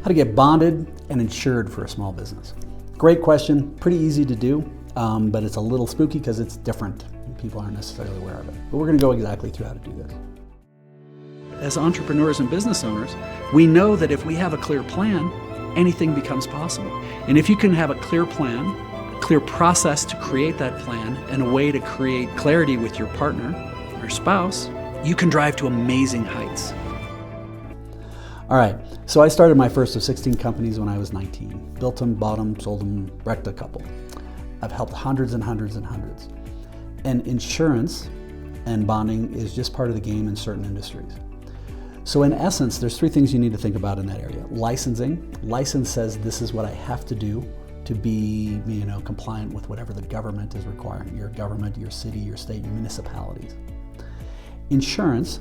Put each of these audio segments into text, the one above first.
How to get bonded and insured for a small business. Great question, pretty easy to do, but it's a little spooky because it's different. People aren't necessarily aware of it. But we're going to go exactly through how to do this. As entrepreneurs and business owners, we know that if we have a clear plan, anything becomes possible. And if you can have a clear plan, a clear process to create that plan, and a way to create clarity with your partner or spouse, you can drive to amazing heights. All right, so I started my first of 16 companies when I was 19. Built them, bought them, sold them, wrecked a couple. I've helped hundreds and hundreds and hundreds. And insurance and bonding is just part of the game in certain industries. So in essence, there's three things you need to think about in that area. Licensing. License says this is what I have to do to be, compliant with whatever the government is requiring. Your government, your city, your state, your municipalities. Insurance.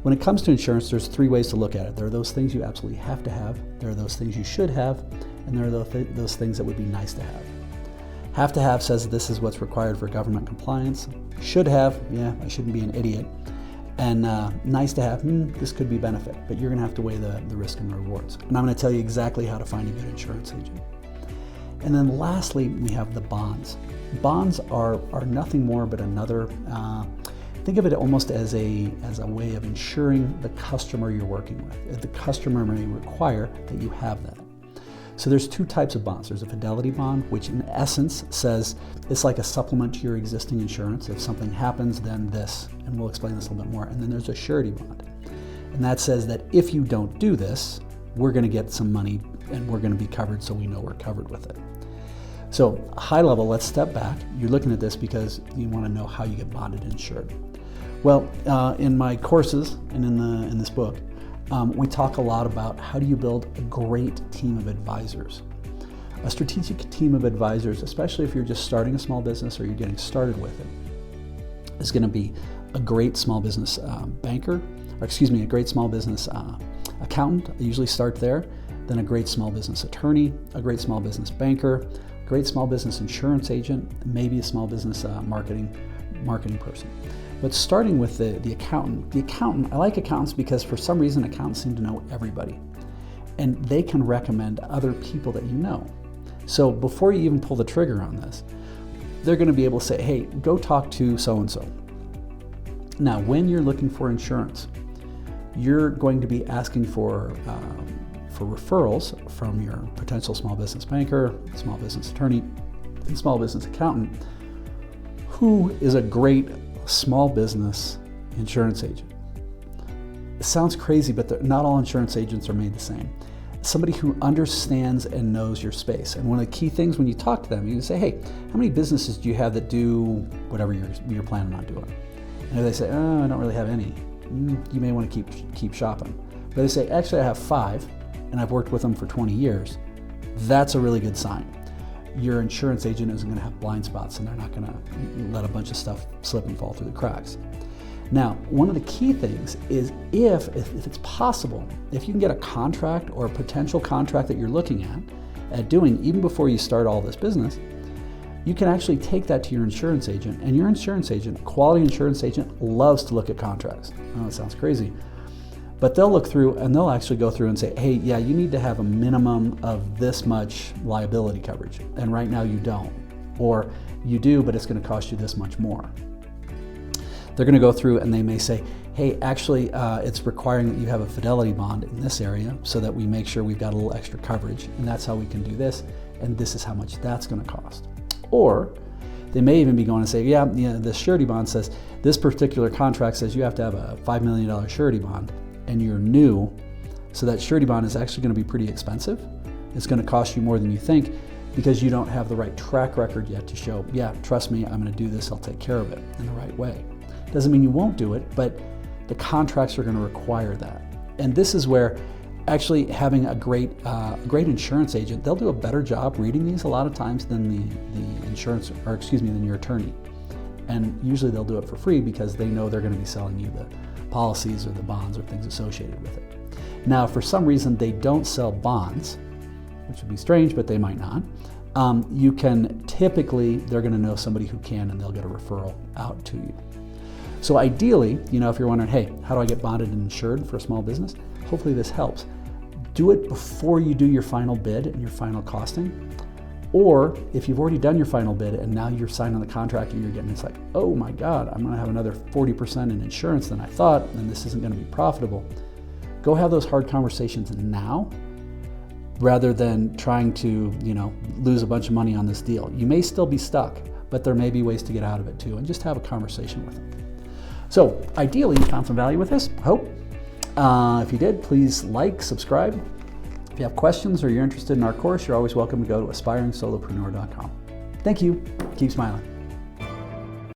When it comes to insurance, there's three ways to look at it. There are those things you absolutely have to have, there are those things you should have, and there are those things that would be nice to have. Have to have says this is what's required for government compliance. Should have, I shouldn't be an idiot. And nice to have, this could be benefit, but you're gonna have to weigh the risk and the rewards. And I'm gonna tell you exactly how to find a good insurance agent. And then lastly, we have the bonds. Bonds are nothing more but another, think of it almost as a way of ensuring the customer you're working with. The customer may require that you have that. So there's two types of bonds. There's a fidelity bond, which in essence says it's like a supplement to your existing insurance. If something happens, then this, and we'll explain this a little bit more. And then there's a surety bond. And that says that if you don't do this, we're gonna get some money and we're gonna be covered so we know we're covered with it. So high level, let's step back. You're looking at this because you wanna know how you get bonded and insured. Well, in my courses and in this book, we talk a lot about how do you build a great team of advisors. A strategic team of advisors, especially if you're just starting a small business or you're getting started with it, is going to be a great small business a great small business accountant. I usually start there. Then a great small business attorney, a great small business banker, a great small business insurance agent, maybe a small business marketing person. But starting with the accountant, I like accountants because for some reason accountants seem to know everybody. And they can recommend other people that you know. So before you even pull the trigger on this, they're going to be able to say, hey, go talk to so-and-so. Now, when you're looking for insurance, you're going to be asking for referrals from your potential small business banker, small business attorney, and small business accountant, who is a great small business insurance agent. It sounds crazy, but not all insurance agents are made the same. Somebody who understands and knows your space. And one of the key things when you talk to them, you can say, hey, how many businesses do you have that do whatever you're planning on doing? And if they say, oh, I don't really have any, you may want to keep shopping. But they say, actually, I have 5, and I've worked with them for 20 years. That's a really good sign. Your insurance agent isn't going to have blind spots and they're not going to let a bunch of stuff slip and fall through the cracks. Now, one of the key things is if it's possible, if you can get a contract or a potential contract that you're looking at doing even before you start all this business, you can actually take that to your insurance agent, and your insurance agent, quality insurance agent, loves to look at contracts. I know it sounds crazy, but they'll look through and they'll actually go through and say, hey, yeah, you need to have a minimum of this much liability coverage. And right now you don't. Or you do, but it's going to cost you this much more. They're going to go through and they may say, hey, actually, it's requiring that you have a fidelity bond in this area so that we make sure we've got a little extra coverage. And that's how we can do this. And this is how much that's going to cost. Or they may even be going to say, yeah, the surety bond says this particular contract says you have to have a $5 million surety bond. And you're new, so that surety bond is actually going to be pretty expensive. It's going to cost you more than you think because you don't have the right track record yet to show, yeah, trust me, I'm going to do this, I'll take care of it in the right way. Doesn't mean you won't do it, but the contracts are going to require that. And this is where actually having a great insurance agent, they'll do a better job reading these a lot of times than than your attorney. And usually they'll do it for free because they know they're going to be selling you the policies or the bonds or things associated with it. Now, if for some reason they don't sell bonds, which would be strange, but they might not, you can typically, they're going to know somebody who can, and they'll get a referral out to you. So ideally, if you're wondering, hey, how do I get bonded and insured for a small business? Hopefully this helps. do it before you do your final bid and your final costing. Or if you've already done your final bid and now you're signing the contract and you're getting, it's like, oh my God, I'm gonna have another 40% in insurance than I thought, and this isn't gonna be profitable. Go have those hard conversations now, rather than trying to, lose a bunch of money on this deal. You may still be stuck, but there may be ways to get out of it too, and just have a conversation with them. So ideally, you found some value with this, I hope. If you did, please like, subscribe. If you have questions or you're interested in our course, you're always welcome to go to aspiringsolopreneur.com. Thank you. Keep smiling.